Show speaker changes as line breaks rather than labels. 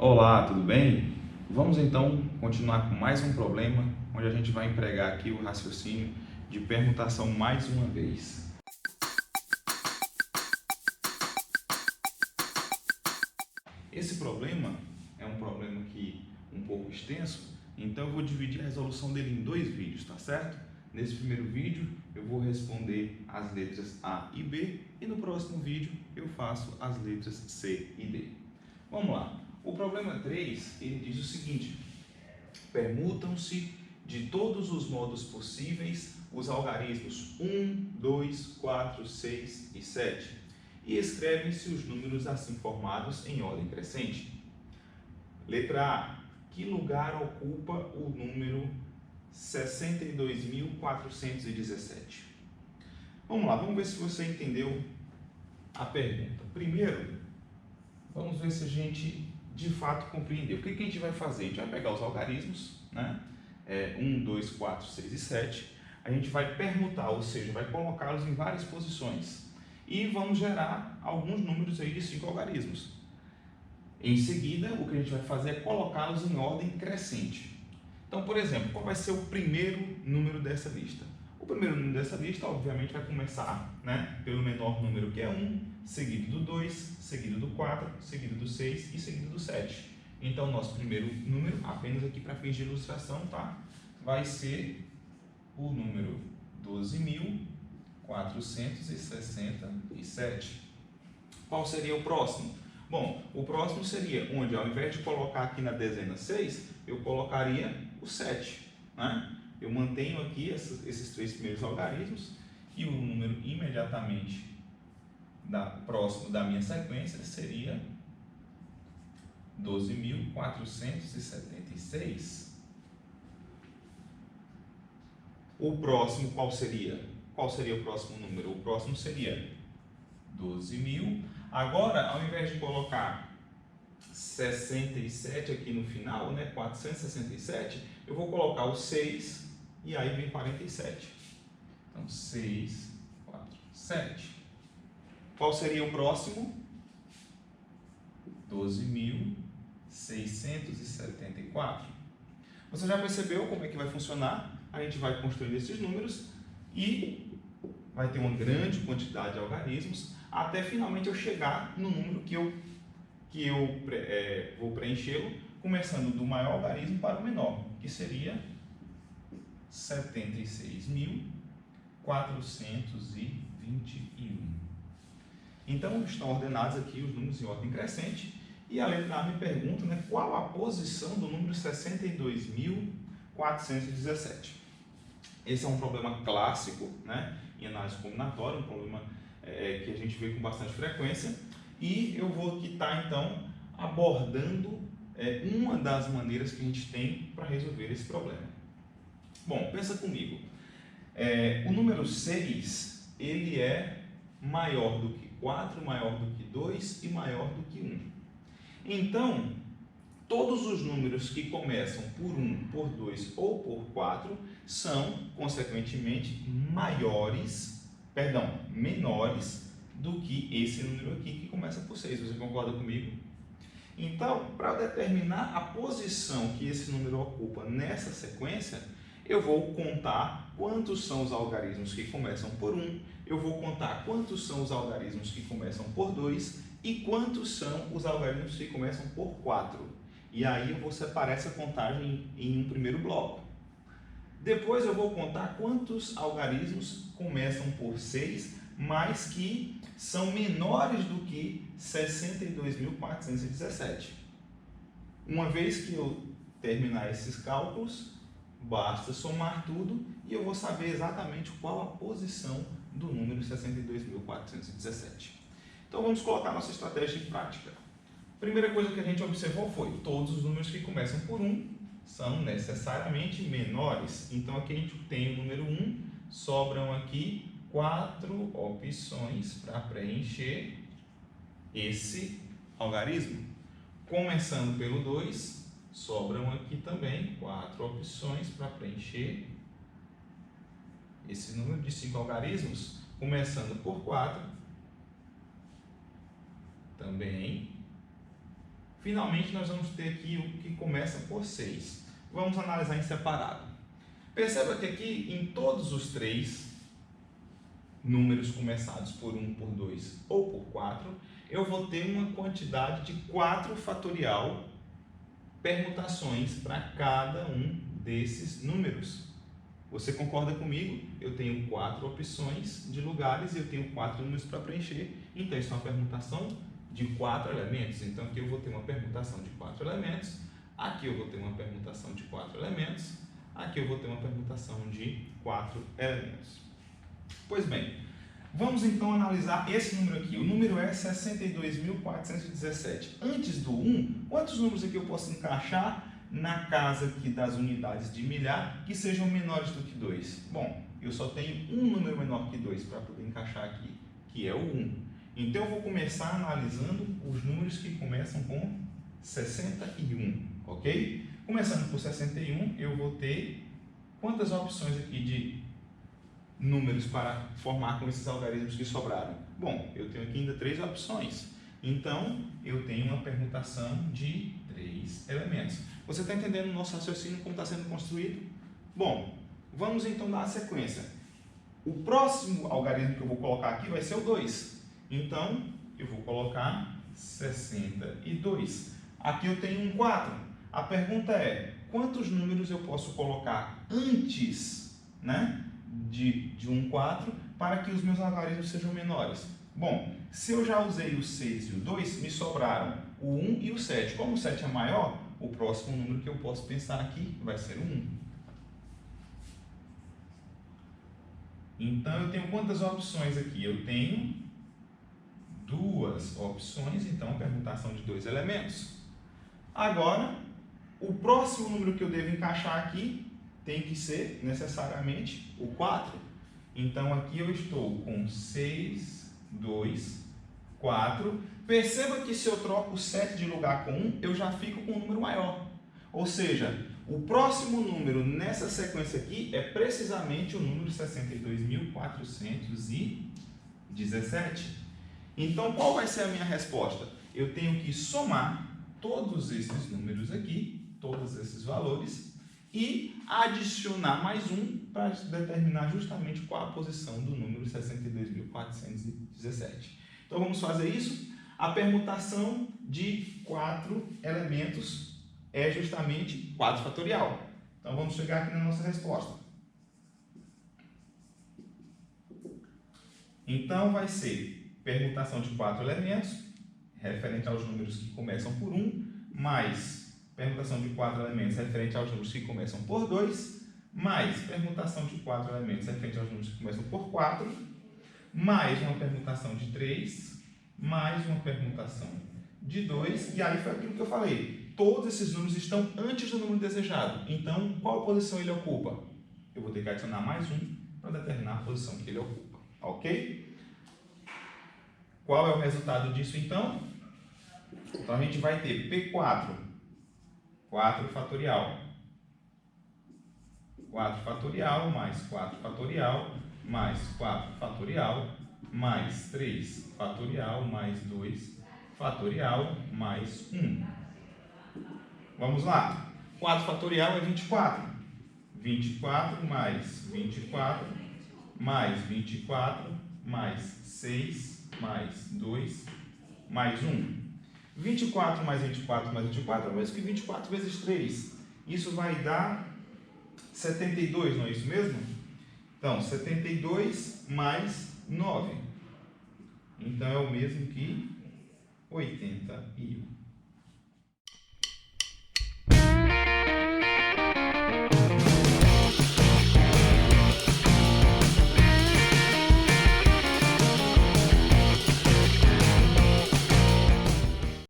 Olá, tudo bem? Vamos então continuar com mais um problema, onde a gente vai empregar aqui o raciocínio de permutação mais uma vez. Esse problema é um problema aqui um pouco extenso, então eu vou dividir a resolução dele em dois vídeos, tá certo? Nesse primeiro vídeo eu vou responder as letras A e B e no próximo vídeo eu faço as letras C e D. Vamos lá. O problema 3, ele diz o seguinte: permutam-se de todos os modos possíveis os algarismos 1, 2, 4, 6 e 7 e escrevem-se os números assim formados em ordem crescente. Letra A. Que lugar ocupa o número 62.417? Vamos lá, vamos ver se você entendeu a pergunta. Primeiro, vamos ver se a gente de fato compreendeu. O que a gente vai fazer? A gente vai pegar os algarismos, né? 1, 2, 4, 6 e 7. A gente vai permutar, ou seja, vai colocá-los em várias posições. E vamos gerar alguns números aí de 5 algarismos. Em seguida, o que a gente vai fazer é colocá-los em ordem crescente. Então, por exemplo, qual vai ser o primeiro número dessa lista? O primeiro número dessa lista, obviamente, vai começar, né, pelo menor número, que é 1, seguido do 2, seguido do 4, seguido do 6 e seguido do 7. Então, nosso primeiro número, apenas aqui para fins de ilustração, tá? Vai ser o número 12.467. Qual seria o próximo? Bom, o próximo seria onde, ao invés de colocar aqui na dezena 6, eu colocaria o 7, né? Eu mantenho aqui esses três primeiros algarismos e o número imediatamente próximo da minha sequência seria 12.476. O próximo qual seria? Qual seria o próximo número? O próximo seria 12.000. Agora, ao invés de colocar 67 aqui no final, né, 467, eu vou colocar o 6 e aí vem 47. Então, 6, 4, 7. Qual seria o próximo? 12.674. Você já percebeu como é que vai funcionar? A gente vai construindo esses números e vai ter uma grande quantidade de algarismos até finalmente eu chegar no número que eu vou preenchê-lo, começando do maior algarismo para o menor, que seria 76.421. Então, estão ordenados aqui os números em ordem crescente, e a letra A me pergunta, né, qual a posição do número 62.417. Esse é um problema clássico, né, em análise combinatória, um problema que a gente vê com bastante frequência, e eu vou aqui estar, então, abordando uma das maneiras que a gente tem para resolver esse problema. Bom, pensa comigo. O número 6, ele é maior do que 4, maior do que 2 e maior do que 1. Então, todos os números que começam por 1, por 2 ou por 4 são, consequentemente, menores do que esse número aqui que começa por 6. Você concorda comigo? Então, para determinar a posição que esse número ocupa nessa sequência, eu vou contar quantos são os algarismos que começam por 1, eu vou contar quantos são os algarismos que começam por 2 e quantos são os algarismos que começam por 4. E aí eu vou separar essa contagem em um primeiro bloco. Depois eu vou contar quantos algarismos começam por 6, mas que são menores do que 62.417. Uma vez que eu terminar esses cálculos, basta somar tudo e eu vou saber exatamente qual a posição do número 62.417. Então vamos colocar nossa estratégia em prática. A primeira coisa que a gente observou foi todos os números que começam por 1 são necessariamente menores. Então aqui a gente tem o número 1, sobram aqui 4 opções para preencher esse algarismo. Começando pelo 2, sobram aqui também 4 opções para preencher esse número de 5 algarismos. Começando por 4, também Finalmente, nós vamos ter aqui o que começa por 6. Vamos analisar em separado. Perceba que aqui, em todos os 3 números começados por 1, por 2 ou por 4, eu vou ter uma quantidade de 4 fatorial permutações para cada um desses números. Você concorda comigo? Eu tenho 4 opções de lugares e eu tenho 4 números para preencher. Então, isso é uma permutação de 4 elementos. Então, aqui eu vou ter uma permutação de 4 elementos. Aqui eu vou ter uma permutação de 4 elementos. Aqui eu vou ter uma permutação de 4 elementos. Pois bem, vamos então analisar esse número aqui. O número é 62.417. Antes do 1, quantos números aqui eu posso encaixar na casa aqui das unidades de milhar que sejam menores do que 2? Bom, eu só tenho um número menor que 2 para poder encaixar aqui, que é o 1. Então eu vou começar analisando os números que começam com 61, ok? Começando por 61, eu vou ter quantas opções aqui de números para formar com esses algarismos que sobraram? Bom, eu tenho aqui ainda 3 opções. Então, eu tenho uma permutação de 3 elementos. Você está entendendo o nosso raciocínio, como está sendo construído? Bom, vamos então dar a sequência. O próximo algarismo que eu vou colocar aqui vai ser o 2. Então, eu vou colocar 62. Aqui eu tenho um 4. A pergunta é, quantos números eu posso colocar antes, né, de um 4 para que os meus algarismos sejam menores? Bom, se eu já usei o 6 e o 2, me sobraram o 1 e o 7. Como o 7 é maior, o próximo número que eu posso pensar aqui vai ser o 1. Então, eu tenho quantas opções aqui? Eu tenho 2 opções, então, permutação de 2 elementos. Agora, o próximo número que eu devo encaixar aqui tem que ser, necessariamente, o 4. Então, aqui eu estou com 6, 2, 4. Perceba que se eu troco o 7 de lugar com 1, eu já fico com um número maior. Ou seja, o próximo número nessa sequência aqui é precisamente o número 62.417. Então, qual vai ser a minha resposta? Eu tenho que somar todos esses números aqui, todos esses valores, e adicionar mais um para determinar justamente qual a posição do número 62.417. Então, vamos fazer isso? A permutação de 4 elementos é justamente 4 fatorial. Então, vamos chegar aqui na nossa resposta. Então, vai ser permutação de 4 elementos, referente aos números que começam por 1, mais permutação de 4 elementos referente aos números que começam por 2, mais permutação de 4 elementos referente aos números que começam por 4, mais uma permutação de 3, mais uma permutação de 2, e aí foi aquilo que eu falei. Todos esses números estão antes do número desejado. Então, qual posição ele ocupa? Eu vou ter que adicionar mais um para determinar a posição que ele ocupa. Ok? Qual é o resultado disso, então? Então, a gente vai ter P4, 4 fatorial. 4 fatorial, mais 4 fatorial, mais 4 fatorial, mais 3 fatorial, mais 2 fatorial, mais 1. Vamos lá. 4 fatorial é 24. 24 mais 24, mais 24, mais 6, mais 2, mais 1. 24 mais 24 mais 24 é o mesmo que 24 vezes 3. Isso vai dar 72, não é isso mesmo? Então, 72 mais 9. Então, é o mesmo que 81.